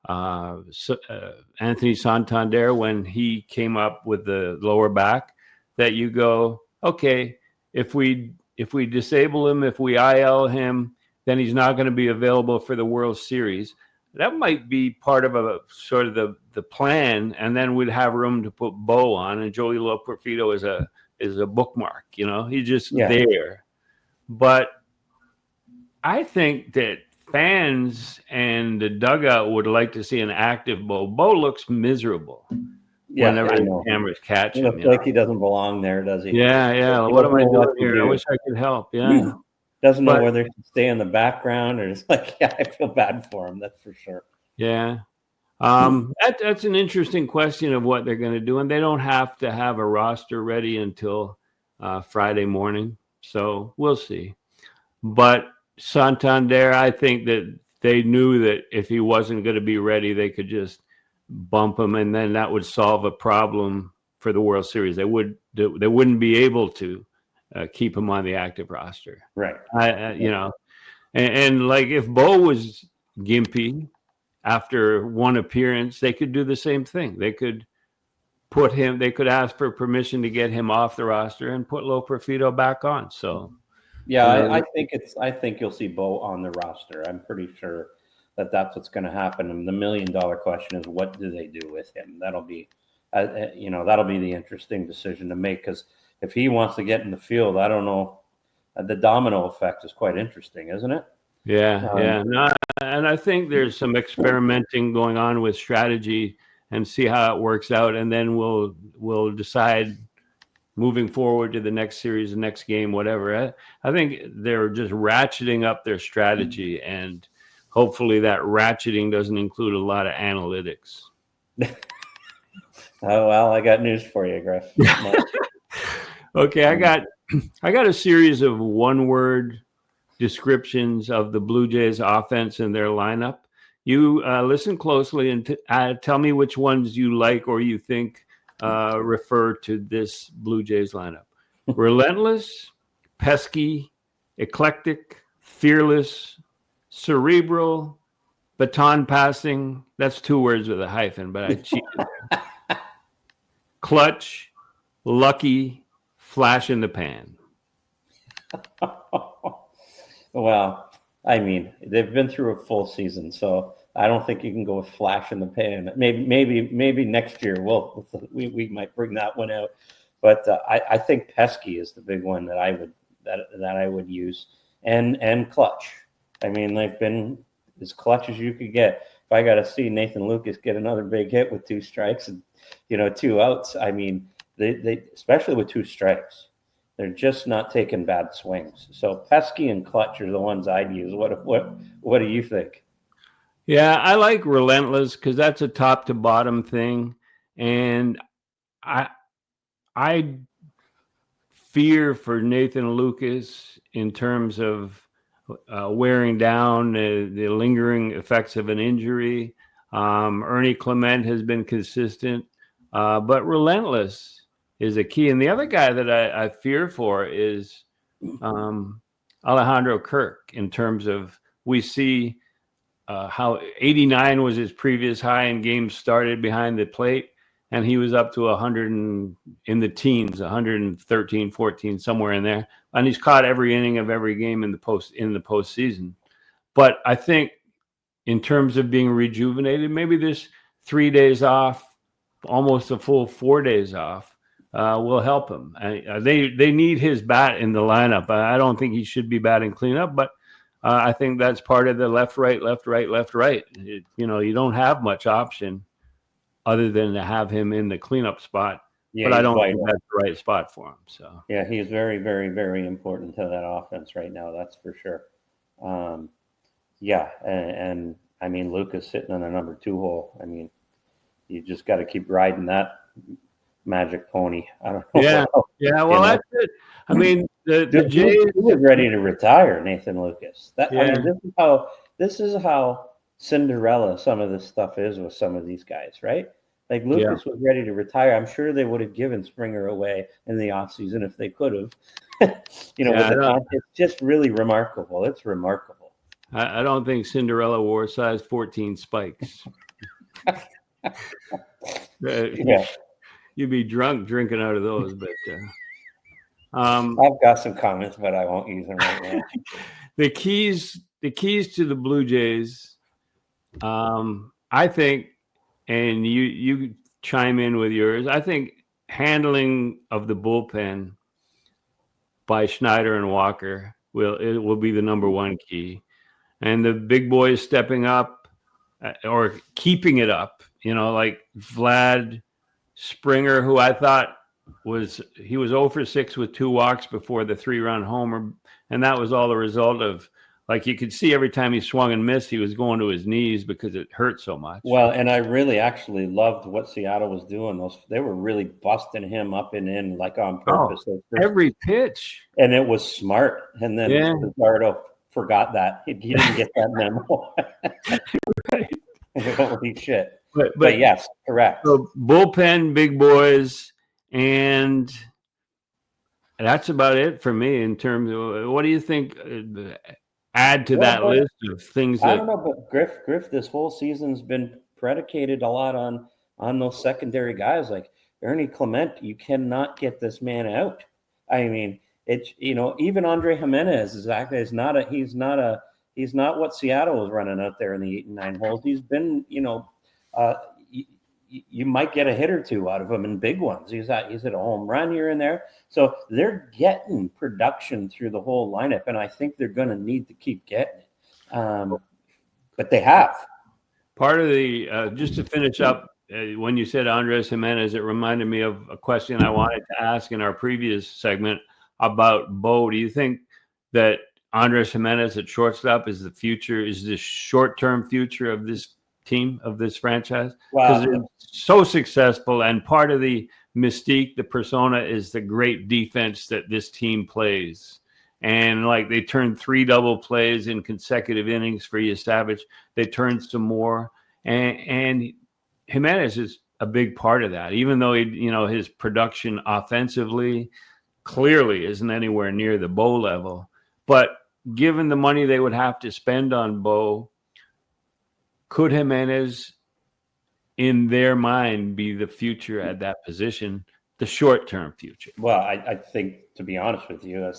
Anthony Santander, when he came up with the lower back, that you go, okay, if we disable him, if we IL him, then he's not going to be available for the World Series. That might be part of a sort of the plan, and then we'd have room to put Bo on, and Joey Loperfido is a bookmark. He's just there. But I think that fans and the dugout would like to see an active Bo. Bo looks miserable whenever the cameras catch him. He looks like he doesn't belong there, does he? Yeah. What am I doing here? I wish I could help. Yeah. Doesn't know whether to stay in the background or just like, I feel bad for him. That's for sure. Yeah. That's an interesting question of what they're going to do. And they don't have to have a roster ready until Friday morning. So we'll see. But Santander, I think that they knew that if he wasn't going to be ready, they could just bump him, and then that would solve a problem for the World Series. They wouldn't be able to keep him on the active roster, right? And like if Bo was gimpy after one appearance, they could do the same thing. They could ask for permission to get him off the roster and put Loperfido back on. So. Yeah, I think you'll see Bo on the roster. I'm pretty sure that's what's going to happen. And the $1 million question is, what do they do with him? That'll be the interesting decision to make, because if he wants to get in the field, I don't know. The domino effect is quite interesting, isn't it? Yeah. No, and I think there's some experimenting going on with strategy and see how it works out, and then we'll decide moving forward to the next series, the next game, whatever. I think they're just ratcheting up their strategy, and hopefully that ratcheting doesn't include a lot of analytics. Oh, well, I got news for you, Griff. Okay, I got a series of one-word descriptions of the Blue Jays offense and their lineup. You listen closely and tell me which ones you like or you think refer to this Blue Jays lineup. Relentless, pesky, eclectic, fearless, cerebral, baton passing. That's 2 words with a hyphen, but I cheated there. Clutch, lucky, flash in the pan. Well, I mean, they've been through a full season, so I don't think you can go with flash in the pan. Maybe next year we might bring that one out. But I think pesky is the big one that I would use, and clutch. I mean, they've been as clutch as you could get. If I got to see Nathan Lucas get another big hit with 2 strikes and 2 outs, I mean, they especially with 2 strikes, they're just not taking bad swings. So pesky and clutch are the ones I'd use. What do you think? Yeah, I like relentless because that's a top to bottom thing, and I fear for Nathan Lucas in terms of wearing down, the lingering effects of an injury. Ernie Clement has been consistent, but relentless is a key. And the other guy that I fear for is Alejandro Kirk, in terms of we see how 89 was his previous high in games started behind the plate, and he was up to 100 in the teens, 113, 14, somewhere in there. And he's caught every inning of every game in the postseason. But I think in terms of being rejuvenated, maybe this 3 days off, almost a full 4 days off, will help him. They need his bat in the lineup. I don't think he should be batting cleanup, but I think that's part of the left, right, left, right, left, right. You don't have much option other than to have him in the cleanup spot. Yeah, but I don't think that's the right spot for him. So yeah, he's very, very, very important to that offense right now. That's for sure. And I mean, Lucas sitting on the number 2 hole. I mean, you just got to keep riding that magic pony. I don't know. Yeah. Well, that's it. I mean, the Jays was ready to retire, Nathan Lucas. I mean, this is how Cinderella some of this stuff is with some of these guys, right? Like Lucas was ready to retire. I'm sure they would have given Springer away in the offseason if they could have. It's just really remarkable. It's remarkable. I don't think Cinderella wore size 14 spikes. You'd be drunk drinking out of those, but I've got some comments, but I won't use them right now. The keys to the Blue Jays, I think, and you chime in with yours, I think handling of the bullpen by Schneider and Walker will be the number one key. And the big boys stepping up or keeping it up, like Vlad, Springer, who I thought was 0 for 6 with 2 walks before the 3-run homer. And that was all the result of, like, you could see every time he swung and missed, he was going to his knees because it hurt so much. Well, and I really actually loved what Seattle was doing. They were really busting him up and in, like, on purpose. Every pitch. And it was smart. And then Pizarro forgot that. He didn't get that memo. Right. Holy shit. But yes, correct. So bullpen, big boys, and that's about it for me in terms of, what do you think? Add to that list of things that, I don't know, but Griff, this whole season's been predicated a lot on those secondary guys like Ernie Clement. You cannot get this man out. I mean, it's even Andre Jimenez is not what Seattle was running out there in the 8 and 9 holes. He's been you might get a hit or two out of him in big ones. He's at a home run here and there. So they're getting production through the whole lineup, and I think they're going to need to keep getting it. But they have. Part of the just to finish up, when you said Andres Jimenez, it reminded me of a question I wanted to ask in our previous segment about Bo. Do you think that Andres Jimenez at shortstop is the future? Is the short-term future of this team, of this franchise? Because they're so successful, and part of the mystique, the persona, is the great defense that this team plays. And like, they turned 3 double plays in consecutive innings for Yesavage. They turned some more, and Jimenez is a big part of that. Even though his production offensively clearly isn't anywhere near the Bo level, but given the money they would have to spend on Bo, could Jimenez, in their mind, be the future at that position, the short-term future? Well, I think, to be honest with you, I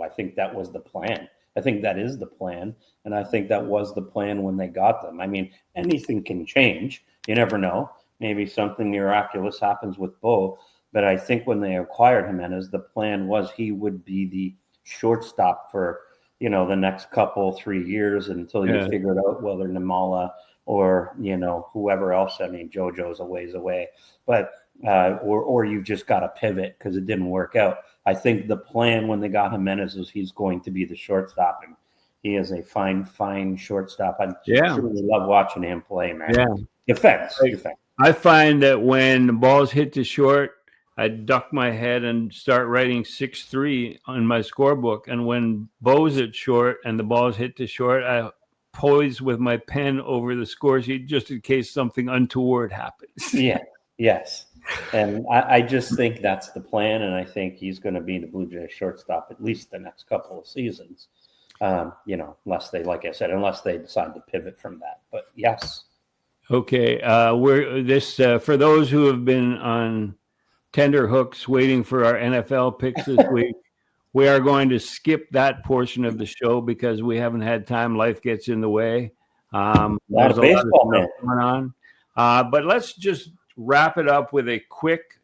think that was the plan. I think that is the plan, and I think that was the plan when they got them. I mean, anything can change. You never know. Maybe something miraculous happens with Bo, but I think when they acquired Jimenez, the plan was he would be the shortstop for, the next 3 years until you figured out whether Namala or, whoever else. I mean, JoJo's a ways away, but or you just got to pivot because it didn't work out. I think the plan when they got Jimenez was he's going to be the shortstop, and he is a fine shortstop. I truly love watching him play, man. Yeah. Defense. I find that when the balls hit to short, I duck my head and start writing 6-3 on my scorebook. And when Bo's at short and the balls hit to short, I poise with my pen over the score sheet just in case something untoward happens. Yes. And I just think that's the plan, and I think he's going to be the Blue Jays shortstop at least the next couple of seasons. Unless they, like I said, decide to pivot from that. But yes. Okay. For those who have been on tender hooks waiting for our NFL picks this week, we are going to skip that portion of the show because we haven't had time. Life gets in the way. There's a lot of baseball going on. But let's just wrap it up with a quick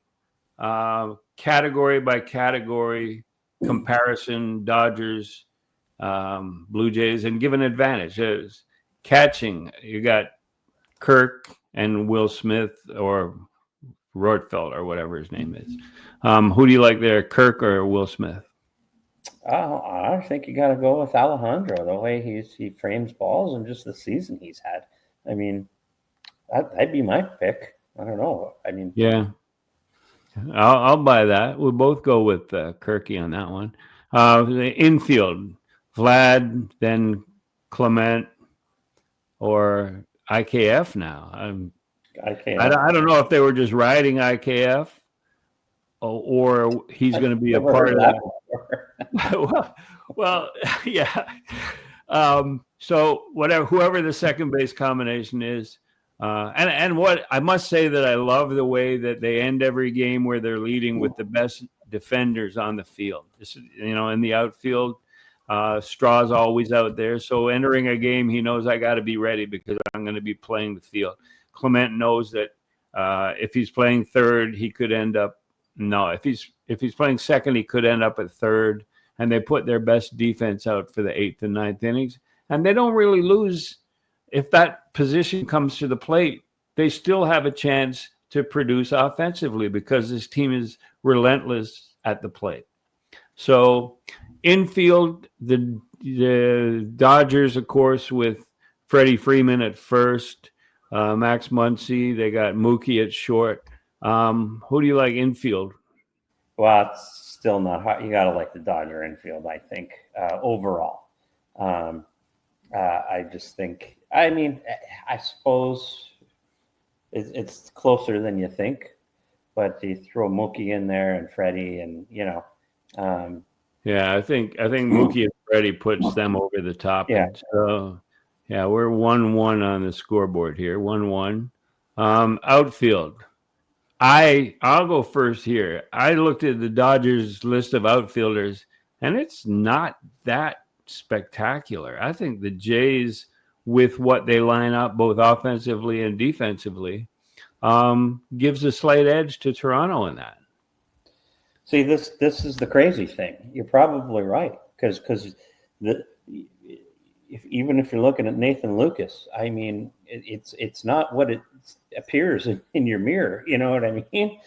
category by category comparison, Dodgers, Blue Jays, and give an advantage. Catching, you got Kirk and Will Smith or Rortfeld or whatever his name is. Who do you like there, Kirk or Will Smith? I think you got to go with Alejandro, the way he frames balls and just the season he's had. I mean, that'd be my pick. I don't know. I mean, yeah, I'll buy that. We'll both go with Kirky on that one. The infield, Vlad, then Clement, or IKF now. IKF. I don't know if they were just riding IKF or he's going to be a part of that. well, yeah. So whoever the second base combination is, and what I must say that I love the way that they end every game where they're leading with the best defenders on the field. In the outfield, Straw's always out there. So entering a game, he knows I got to be ready because I'm going to be playing the field. Clement knows that if he's playing third, he could end up. No, if he's playing second, he could end up at third. And they put their best defense out for the 8th and 9th innings, and they don't really lose. If that position comes to the plate, they still have a chance to produce offensively because this team is relentless at the plate. So infield, the Dodgers, of course, with Freddie Freeman at first, Max Muncy. They got Mookie at short. Who do you like infield? Well, it's still not hard. You got to like the Dodger infield, I think, overall. I just think, I mean, I suppose it's closer than you think, but you throw Mookie in there and Freddie and, yeah, I think Mookie and Freddie puts them over the top. Yeah. So, yeah, we're 1-1 on the scoreboard here. 1-1. Outfield. I'll go first here. I looked at the Dodgers list of outfielders, and it's not that spectacular. I think the Jays, with what they line up both offensively and defensively, gives a slight edge to Toronto in that. See, this is the crazy thing. You're probably right because even if you're looking at Nathan Lucas, I mean, it's not what it appears in your mirror. You know what I mean?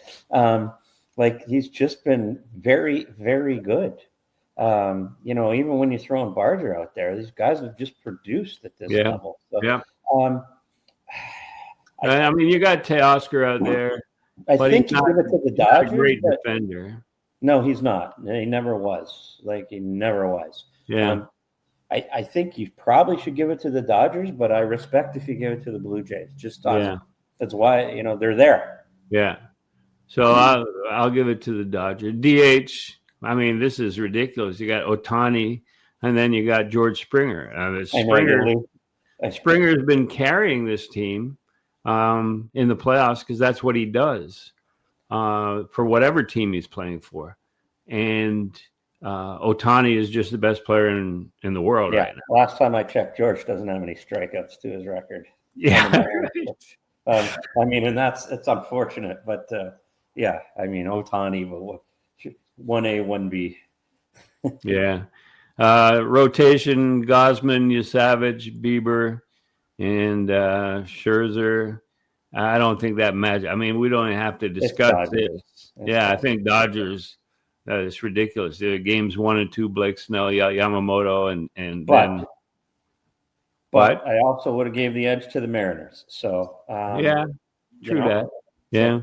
Like he's just been very, very good. Even when you're throwing Barger out there, these guys have just produced at this level. So, yeah. I mean, you got Teoscar out there. I think you give it to the Dodgers. A great defender. No, he's not. He never was. He never was. Yeah. I think you probably should give it to the Dodgers, but I respect if you give it to the Blue Jays. That's why they're there. Yeah. So I'll give it to the Dodgers. DH. I mean, this is ridiculous. You got Ohtani, and then you got George Springer. Springer's been carrying this team in the playoffs because that's what he does for whatever team he's playing for. And Ohtani is just the best player in the world right now. Last time I checked, George doesn't have any strikeouts to his record. Yeah. I mean, and it's unfortunate, but I mean, Ohtani, 1A, 1B. Yeah. Rotation, Gosman, Yesavage, Bieber, and Scherzer. I don't think that matters. I mean, we don't even have to discuss this. I think Dodgers. It's ridiculous. Games 1 and 2, Blake Snell, Yamamoto, and then. But I also would have gave the edge to the Mariners. So true that. Yeah.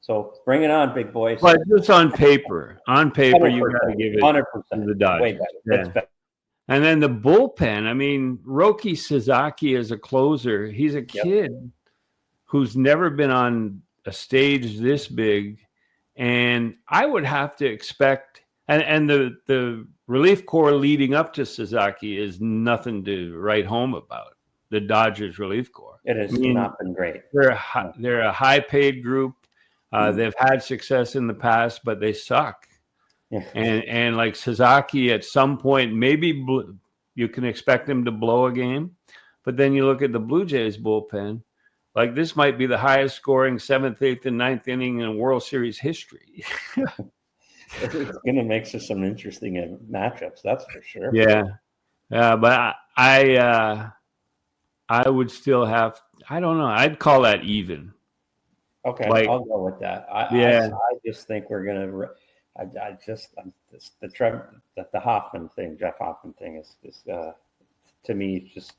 So bring it on, big boys. But just on paper, you got to give it 100% to the Dodgers. Way better. That's better. And then the bullpen. I mean, Roki Sasaki as a closer. He's a kid who's never been on a stage this big. And I would have to expect, and the relief corps leading up to Sasaki is nothing to write home about. The Dodgers relief corps. It has not been great. They're a high-paid group. They've had success in the past, but they suck. Yeah. And like Sasaki, at some point, maybe you can expect him to blow a game. But then you look at the Blue Jays bullpen. like this might be the highest scoring 7th, 8th, and 9th inning in World Series history. It's going to make for some interesting matchups, that's for sure. Yeah. But I would still have, I don't know, I'd call that even. Okay, Like, I'll go with that. I just think we're going to. The Hoffman thing, Jeff Hoffman thing is to me just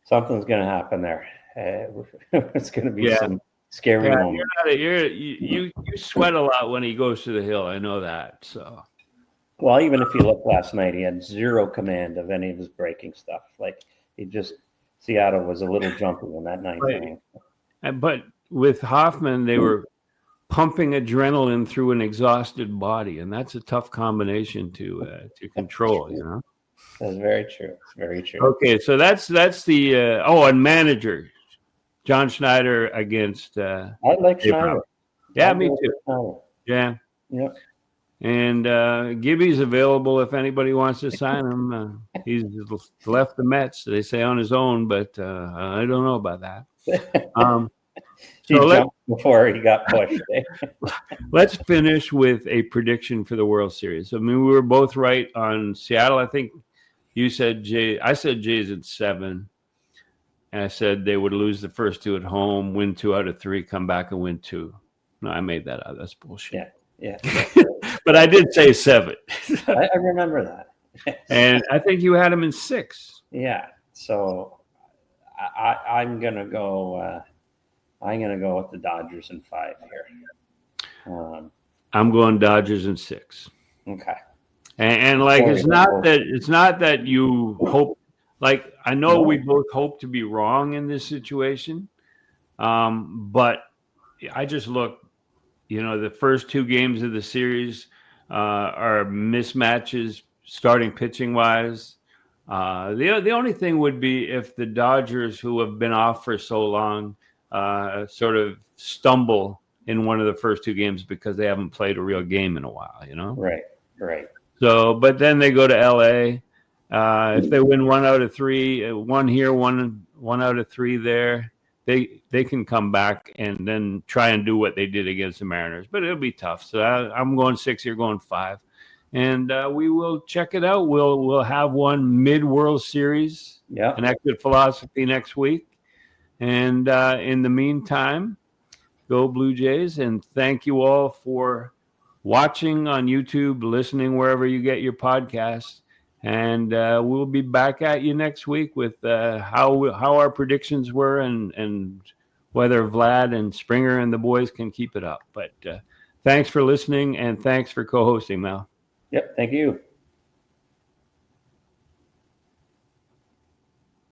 something's going to happen there. It's going to be some scary moments. You sweat a lot when he goes to the hill. I know that. So, well, even if you look last night, he had zero command of any of his breaking stuff. Like Seattle was a little jumpy in that ninth inning. But with Hoffman, they were pumping adrenaline through an exhausted body, and that's a tough combination to control. That's very true. It's very true. Okay, so that's the and manager John Schneider against. I like Schneider. Yeah, me too. Yeah. Yep. And Gibby's available if anybody wants to sign him. He's left the Mets, they say, on his own, but I don't know about that. He jumped before he got pushed. Let's finish with a prediction for the World Series. I mean, we were both right on Seattle. I think you said Jays. I said Jays at 7. And I said they would lose the first 2 at home, win 2 out of 3, come back and win 2. No, I made that up. That's bullshit. Yeah. But I did say 7. I remember that. And I think you had them in 6. Yeah. So I'm gonna go. I'm going to go with the Dodgers in 5 here. I'm going Dodgers in 6. Okay. And like, it's not that you hope, like, I know we both hope to be wrong in this situation. But I just look, the first 2 games of the series are mismatches starting pitching wise. The only thing would be if the Dodgers, who have been off for so long, sort of stumble in one of the first 2 games because they haven't played a real game in a while, Right. So, but then they go to LA. If they win 1 out of 3, 1 here, one out of 3 there, they can come back and then try and do what they did against the Mariners. But it'll be tough. So I'm going 6. You're going 5, and we will check it out. We'll have one mid-World Series, an Exit Philosophy next week. And in the meantime, go Blue Jays, and thank you all for watching on YouTube, listening wherever you get your podcasts. And we'll be back at you next week with how our predictions were and whether Vlad and Springer and the boys can keep it up. But thanks for listening, and thanks for co-hosting, Mal. Yep, thank you.